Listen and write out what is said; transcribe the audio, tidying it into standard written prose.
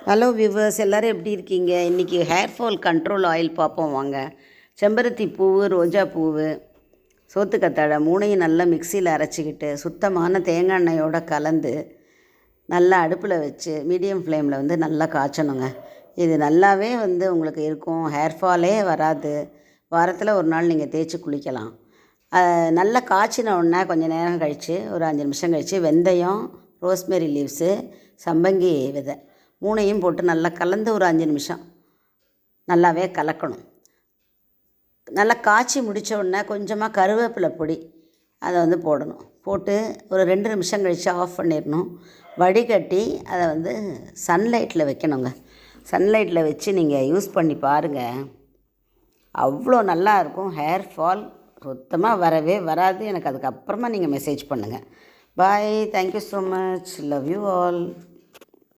Hello viewers, எல்லோரும் எப்படி இருக்கீங்க? இன்றைக்கி ஹேர் ஃபால் கண்ட்ரோல் ஆயில் பார்ப்போம் வாங்க. செம்பருத்தி பூவு, ரோஜா பூவு, சோத்துக்கத்தாழை மூணையும் நல்லா மிக்சியில் அரைச்சிக்கிட்டு சுத்தமான தேங்காய் எண்ணெயோடு கலந்து நல்லா அடுப்பில் வச்சு மீடியம் ஃப்ளேமில் நல்லா காய்ச்சணுங்க. இது நல்லாவே உங்களுக்கு இருக்கும், ஹேர் ஃபாலே வராது. வாரத்தில் ஒரு நாள் நீங்கள் தேய்ச்சி குளிக்கலாம். நல்லா காய்ச்சின உடனே கொஞ்சம் நேரம் கழித்து ஒரு 5 நிமிஷம் கழித்து வெந்தயம், ரோஸ்மெரி லீவ்ஸு, சம்பங்கி விதை மூணையும் போட்டு நல்லா கலந்து ஒரு 5 நிமிஷம் நல்லாவே கலக்கணும். நல்லா காய்ச்சி முடித்த உடனே கொஞ்சமாக கருவேப்பிலை பொடி அதை போடணும். போட்டு ஒரு 2 நிமிஷம் கழித்து ஆஃப் பண்ணிடணும். வடிகட்டி அதை சன்லைட்டில் வைக்கணுங்க. சன்லைட்டில் வச்சு நீங்கள் யூஸ் பண்ணி பாருங்கள், அவ்வளோ நல்லா இருக்கும். ஹேர் ஃபால் சுத்தமாக வரவே வராது. எனக்கு அதுக்கப்புறமா நீங்கள் மெசேஜ் பண்ணுங்கள். Bye, thank you so much, love you all.